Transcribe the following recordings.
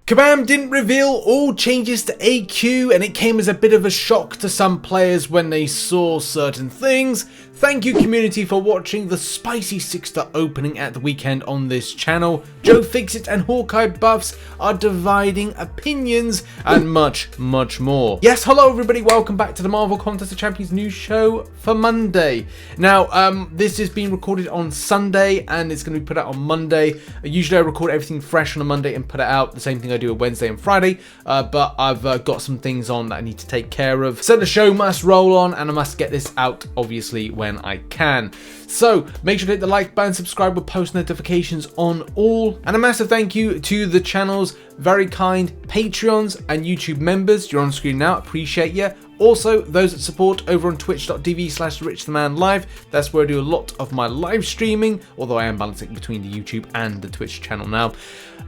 Kabam didn't reveal all changes to AQ, and it came as a bit of a shock to some players when they saw certain things. Thank you community for watching the spicy 6-star opening at the weekend on this channel. Joe Fixit and Hawkeye Buffs are dividing opinions and much more. Yes, hello everybody, welcome back to the Marvel Contest of Champions news show for Monday. Now, this is being recorded on Sunday and it's going to be put out on Monday. Usually I record everything fresh on a Monday and put it out. The same thing I do on Wednesday and Friday, but I've got some things on that I need to take care of. So the show must roll on and I must get this out obviously when I can. So make sure to hit the like button, subscribe with post notifications on all, and a massive thank you to the channel's very kind Patreons and YouTube members. You're on screen now, appreciate you. Also, those that support over on twitch.tv/RichTheMan live. That's where I do a lot of my live streaming, although I am balancing between the YouTube and the Twitch channel now.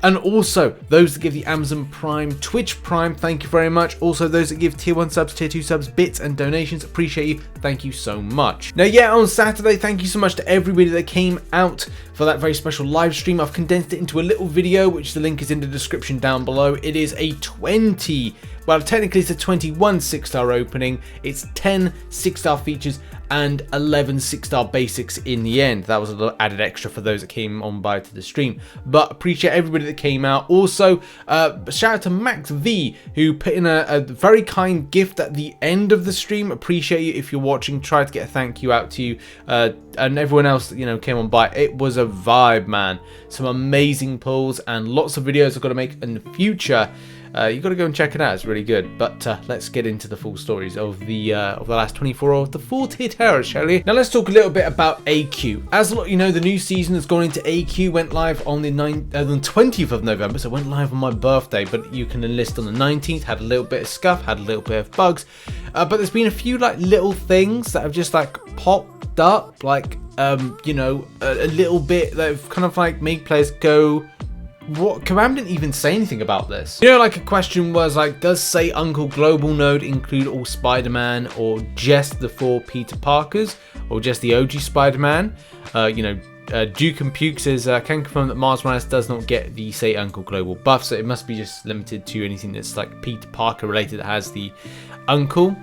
And also, those that give the Amazon Prime, Twitch Prime, thank you very much. Also, those that give tier 1 subs, tier 2 subs, bits and donations, appreciate you. Thank you so much. Now, yeah, on Saturday, thank you so much to everybody that came out for that very special live stream. I've condensed it into a little video, which the link is in the description down below. It is a 20, well, technically it's a 21 6-star opening. It's 10 6-star features and 11 6-star basics in the end. That was a little added extra for those that came on by to the stream, but appreciate everybody that came out. Also, shout out to Max V, who put in a very kind gift at the end of the stream. Appreciate you if you're watching. Try to get a thank you out to you, and everyone else that, you know, came on by. It was a vibe, man. Some amazing pulls and lots of videos I've got to make in the future. You got to go and check it out. It's really good. But let's get into the full stories of the last 24 hours, the 4-tier terror, shall we? Now let's talk a little bit about AQ. As a lot you know, the new season has gone into AQ. Went live on the 20th of November, so it went live on my birthday. But you can enlist on the 19th. Had a little bit of scuff, had a little bit of bugs, but there's been a few like little things that have just like popped up, like you know, a little bit that have kind of like made players go, what? Kabam didn't even say anything about this. You know, like a question was like, does Say Uncle Global Node include all Spider-Man, or just the 4 Peter Parkers, or just the OG Spider-Man? You know, Duke and Puke says, can confirm that Miles Morales does not get the Say Uncle Global buff, so it must be just limited to anything that's like Peter Parker related that has the Uncle.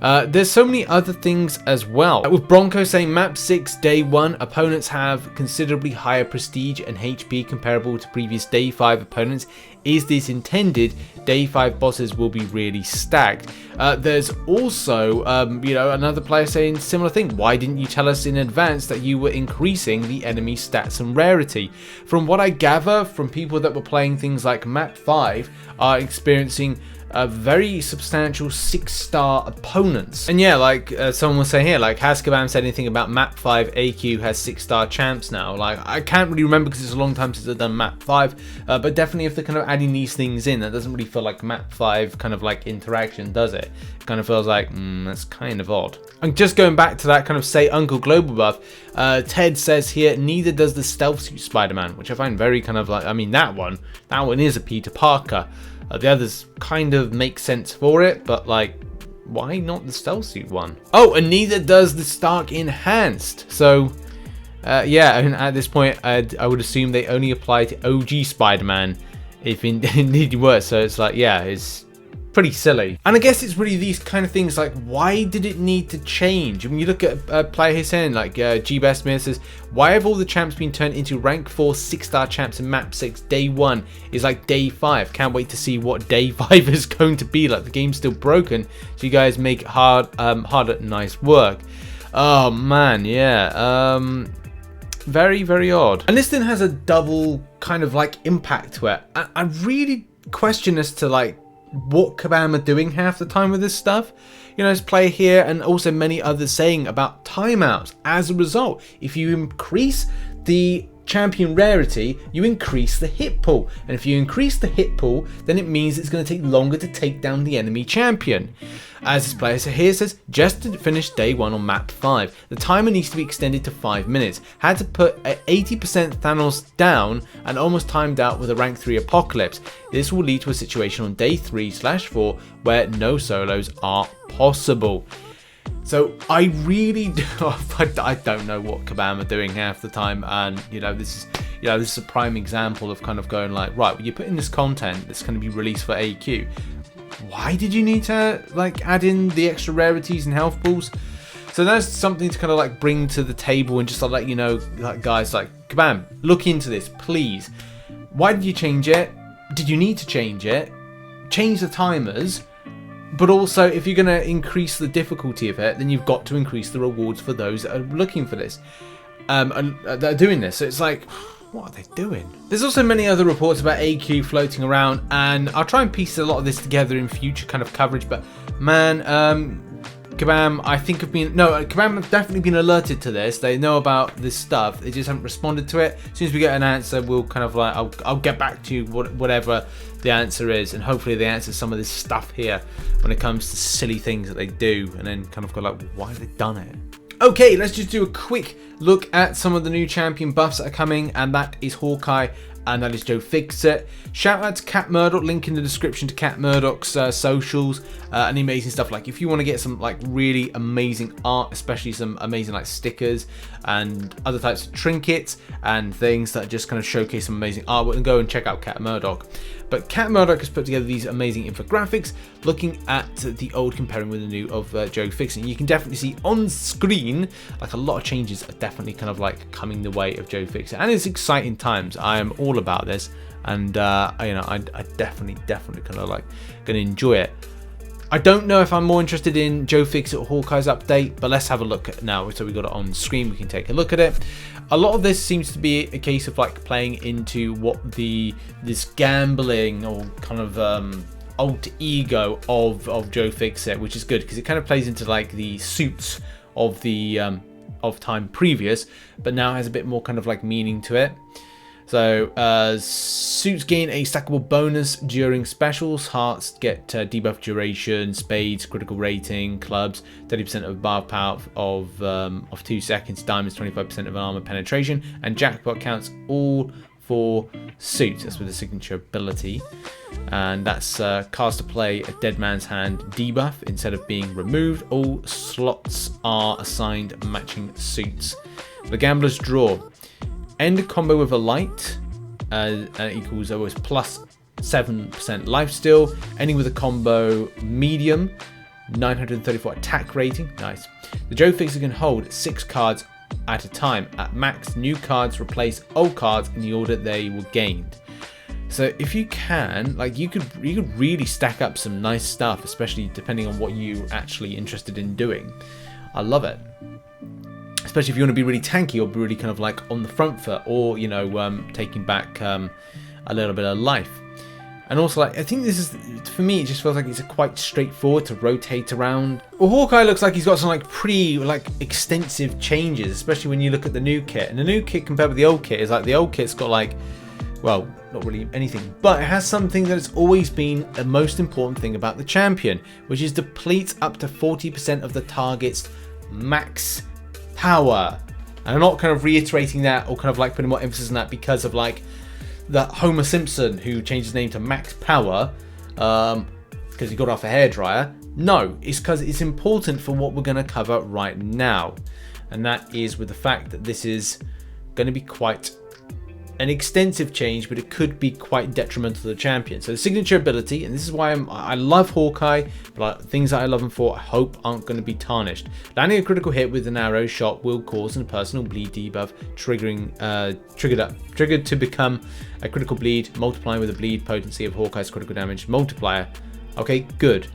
There's so many other things as well. With Bronco saying map 6 day 1 opponents have considerably higher prestige and HP comparable to previous day 5 opponents. Is this intended? Day 5 bosses will be really stacked. There's also you know, another player saying similar thing. Why didn't you tell us in advance that you were increasing the enemy stats and rarity? From what I gather from people that were playing things like map 5 are experiencing very substantial 6-star opponents. And yeah, like someone was saying here, like, has Kabam said anything about map 5 AQ has 6-star champs now? Like, I can't really remember because it's a long time since I've done map 5, but definitely if they're kind of adding these things in, that doesn't really feel like map 5 kind of like interaction, does it? It kind of feels like, that's kind of odd. And just going back to that kind of Say Uncle Global buff, Ted says here, neither does the stealth suit Spider-Man, which I find very kind of like, I mean, that one is a Peter Parker. The others kind of make sense for it, but like, why not the stealth suit one? Oh, and neither does the Stark Enhanced. So, yeah, and at this point, I would assume they only apply to OG Spider-Man, if indeed were. So it's like, yeah, it's pretty silly. And I guess it's really these kind of things like, why did it need to change? I mean, you look at a player here saying like G-Best Mir says, why have all the champs been turned into rank 4 6-star champs in map 6? Day 1 is like day 5. Can't wait to see what day 5 is going to be like. The game's still broken, so you guys make it harder. Nice work. Oh man, yeah. Very odd. And this thing has a double kind of like impact to it. I really question as to like what Kabam are doing half the time with this stuff. You know, there's player here and also many others saying about timeouts. As a result, if you increase the champion rarity, you increase the hit pool, and if you increase the hit pool, then it means it's going to take longer to take down the enemy champion. As this player here says, just to finish day 1 on map 5, the timer needs to be extended to 5 minutes. Had to put 80% Thanos down and almost timed out with a rank 3 apocalypse. This will lead to a situation on day 3/4 where no solos are possible. So I really I don't know what Kabam are doing half the time, and this is a prime example of kind of going like, right, well, you're putting this content that's going to be released for AQ. Why did you need to like add in the extra rarities and health balls? So that's something to kind of like bring to the table and just to let you know, like, guys, like, Kabam, look into this, please. Why did you change it? Did you need to change it? Change the timers. But also, if you're going to increase the difficulty of it, then you've got to increase the rewards for those that are looking for this. And that are doing this. So it's like, what are they doing? There's also many other reports about AQ floating around, and I'll try and piece a lot of this together in future kind of coverage. But man, Kabam, I think Kabam have definitely been alerted to this. They know about this stuff. They just haven't responded to it. As soon as we get an answer, we'll kind of like, I'll get back to you whatever the answer is, and hopefully they answer some of this stuff here when it comes to silly things that they do, and then kind of go like, why have they done it? Okay, let's just do a quick look at some of the new champion buffs that are coming, and that is Hawkeye, and that is Joe Fixit. Shout out to Cat Murdoch, link in the description to Cat Murdoch's socials, and amazing stuff. Like, if you want to get some like really amazing art, especially some amazing like stickers and other types of trinkets and things that just kind of showcase some amazing artwork, and go and check out Cat Murdoch. But Cat Murdoch has put together these amazing infographics looking at the old comparing with the new of Joe Fixit. You can definitely see on screen like a lot of changes are definitely kind of like coming the way of Joe Fixit, and it's exciting times. I am all about this, and I definitely kind of like gonna enjoy it. I don't know if I'm more interested in Joe Fixit or Hawkeye's update, but let's have a look at now. So we got it on the screen, we can take a look at it. A lot of this seems to be a case of like playing into what this gambling or kind of alter ego of Joe Fixit, which is good because it kind of plays into like the suits of the of time previous, but now has a bit more kind of like meaning to it. So suits gain a stackable bonus during specials. Hearts get debuff duration, spades critical rating, clubs 30% of bar power of 2 seconds, diamonds 25% of armor penetration, and jackpot counts all for suits. That's with the signature ability, and that's cards to play a dead man's hand debuff instead of being removed. All slots are assigned matching suits. The gambler's draw. End a combo with a light equals always plus 7% lifesteal. Ending with a combo medium, 934 attack rating. Nice. The Joe Fixit can hold 6 cards at a time. At max, new cards replace old cards in the order they were gained. So if you can, like, you could really stack up some nice stuff, especially depending on what you're actually interested in doing. I love it. Especially if you want to be really tanky or be really kind of like on the front foot, or taking back a little bit of life. And also, like, I think this is, for me, it just feels like it's quite straightforward to rotate around. Well, Hawkeye looks like he's got some like pretty like extensive changes, especially when you look at the new kit. And the new kit compared with the old kit is like, the old kit's got like, well, not really anything, but it has something that's always been the most important thing about the champion, which is depletes up to 40% of the target's max power. And I'm not kind of reiterating that or kind of like putting more emphasis on that because of like the Homer Simpson who changed his name to Max Power because he got off a hairdryer. No, it's because it's important for what we're going to cover right now, and that is with the fact that this is going to be quite an extensive change, but it could be quite detrimental to the champion. So the signature ability, and this is why I love Hawkeye, but things that I love him for, I hope aren't going to be tarnished. Landing a critical hit with an arrow shot will cause a personal bleed debuff, triggered to become a critical bleed, multiplying with the bleed potency of Hawkeye's critical damage multiplier. Okay, good.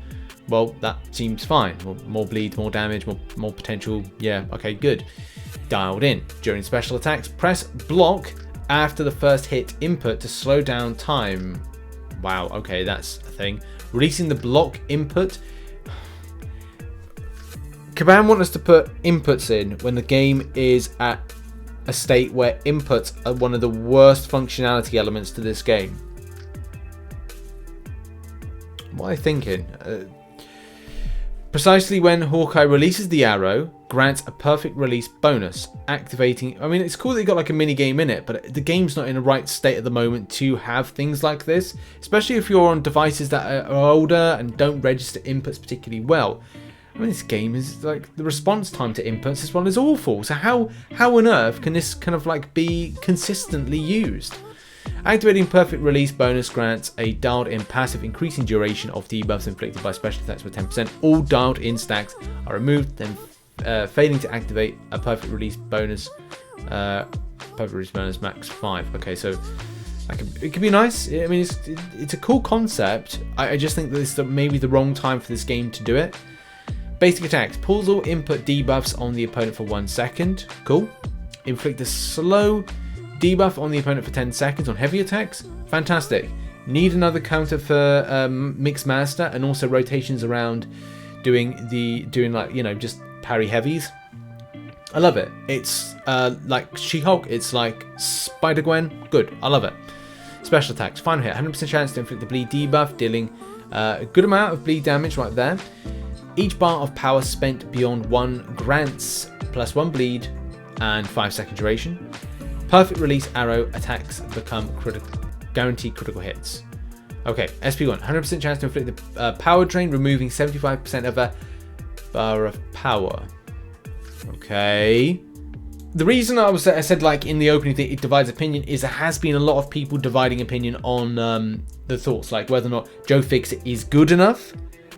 Well, that seems fine. More bleed, more damage, more potential. Yeah, okay, good. Dialed in. During special attacks, press block after the first hit input to slow down time. Wow, okay, that's a thing. Releasing the block input. Kabam want us to put inputs in when the game is at a state where inputs are one of the worst functionality elements to this game. What are they thinking? Precisely when Hawkeye releases the arrow, grants a perfect release bonus, activating. I mean, it's cool that you got like a mini game in it, but the game's not in the right state at the moment to have things like this, especially if you're on devices that are older and don't register inputs particularly well. I mean, this game is like, the response time to inputs as well is awful. So how on earth can this kind of like be consistently used? Activating perfect release bonus grants a dialed in passive increasing duration of debuffs inflicted by special attacks by 10%. All dialed in stacks are removed, then failing to activate a perfect release bonus. Perfect release bonus max 5. Okay, so it could be nice. I mean, it's a cool concept. I just think that this is maybe the wrong time for this game to do it. Basic attacks. Pulls all input debuffs on the opponent for 1 second. Cool. Inflict a slow debuff on the opponent for 10 seconds on heavy attacks. Fantastic. Need another counter for Mixed Master, and also rotations around doing like, you know, just parry heavies. I love it. It's like She-Hulk. It's like Spider-Gwen. Good. I love it. Special attacks. Final hit. 100% chance to inflict the bleed debuff, dealing a good amount of bleed damage right there. Each bar of power spent beyond 1 grants +1 bleed and 5-second duration. Perfect release arrow attacks become guaranteed critical hits. Okay, SP1, 100% chance to inflict the power drain, removing 75% of a bar of power. Okay. The reason I said like in the opening that it divides opinion is there has been a lot of people dividing opinion on the thoughts, like whether or not Joe Fixit is good enough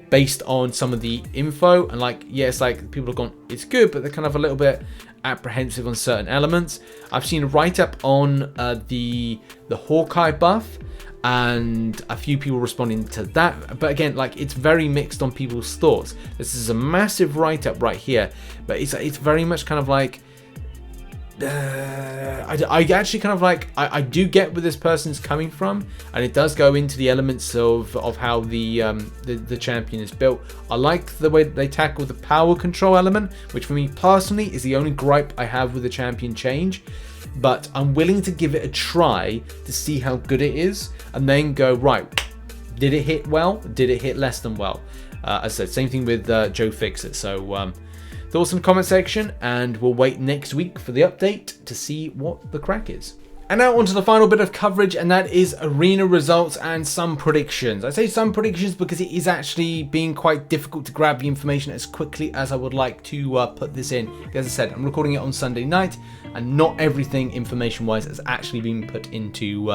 based on some of the info, and like, yes, like people have gone, it's good, but they're kind of a little bit apprehensive on certain elements. I've seen a write-up on the Hawkeye buff, and a few people responding to that, but again, like, it's very mixed on people's thoughts. This is a massive write-up right here, but it's very much kind of like, I actually kind of like, I do get where this person's coming from, and it does go into the elements of how the champion is built. I like the way that they tackle the power control element, which for me personally is the only gripe I have with the champion change, but I'm willing to give it a try to see how good it is, and then go, right, did it hit well? Did it hit less than well? As I said, same thing with Joe Fixit. So thoughts in the comment section, and we'll wait next week for the update to see what the crack is. And now onto the final bit of coverage, and that is arena results and some predictions. I say some predictions because it is actually being quite difficult to grab the information as quickly as I would like to put this in. As I said, I'm recording it on Sunday night, and not everything information-wise has actually been put into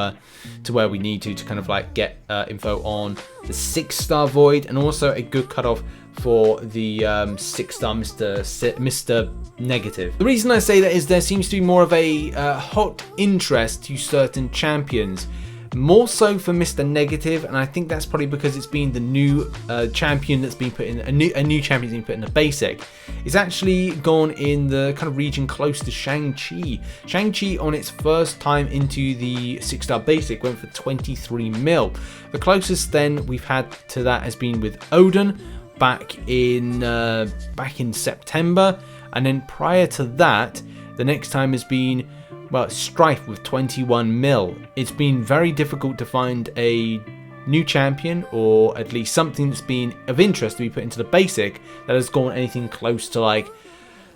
to where we need to kind of like get info on the 6-star Void, and also a good cutoff for the 6-star Mr. Negative. The reason I say that is there seems to be more of a hot interest to certain champions, more so for Mr. Negative, and I think that's probably because it's been the new champion that's been put in, a new champion's been put in the basic. It's actually gone in the kind of region close to Shang-Chi. Shang-Chi on its first time into the 6-star basic went for 23 mil. The closest then we've had to that has been with Odin back in September, and then prior to that, the next time has been, well, Strife with 21 mil. It's been very difficult to find a new champion, or at least something that's been of interest to be put into the basic, that has gone anything close to, like,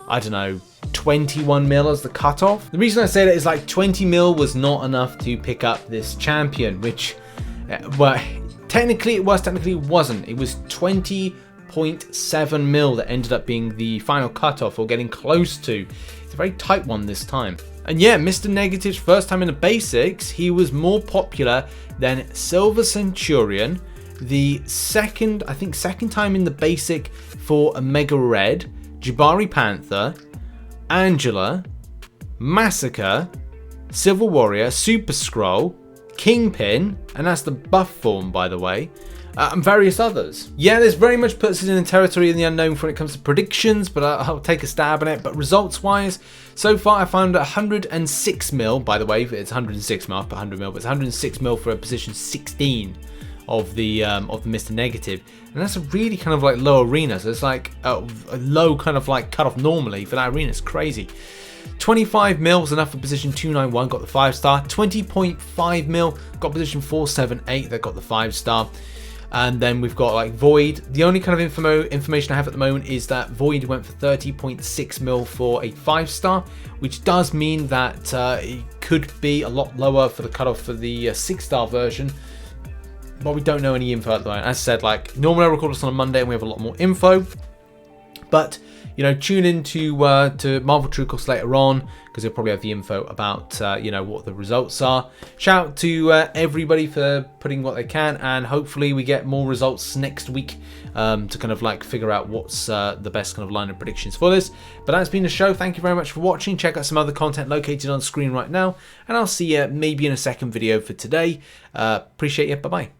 I don't know, 21 mil as the cutoff. The reason I say that is like 20 mil was not enough to pick up this champion, which, well, technically it was, technically it wasn't. It was 20.7 mil that ended up being the final cutoff, or getting close to. It's a very tight one this time. And yeah, Mr. Negative's first time in the basics, he was more popular than Silver Centurion. The second time in the basic for Omega Red, Jabari Panther, Angela, Massacre, Civil Warrior, Super Skrull, Kingpin, and that's the buff form, by the way, and various others. Yeah, this very much puts us in the territory of the unknown when it comes to predictions, but I'll take a stab at it. But results-wise, so far I found 106 mil, by the way, it's 106 mil, I've put 100 mil, but it's 106 mil for a position 16 of the Mr. Negative, and that's a really kind of like low arena, so it's like a low kind of like cutoff normally for that arena. It's crazy. 25 mil was enough for position 291, got the 5-star. 20.5 mil got position 478, that got the 5-star. And then we've got like Void. The only kind of information I have at the moment is that Void went for 30.6 mil for a 5-star, which does mean that it could be a lot lower for the cutoff for the 6-star version, but we don't know any info at the moment. As I said, like, normally I record this on a Monday and we have a lot more info. But you know, tune in to Marvel True Course later on, because he'll probably have the info about you know, what the results are. Shout out to everybody for putting what they can, and hopefully we get more results next week to kind of like figure out what's the best kind of line of predictions for this. But that's been the show. Thank you very much for watching. Check out some other content located on screen right now, and I'll see you maybe in a second video for today. Appreciate you. Bye bye.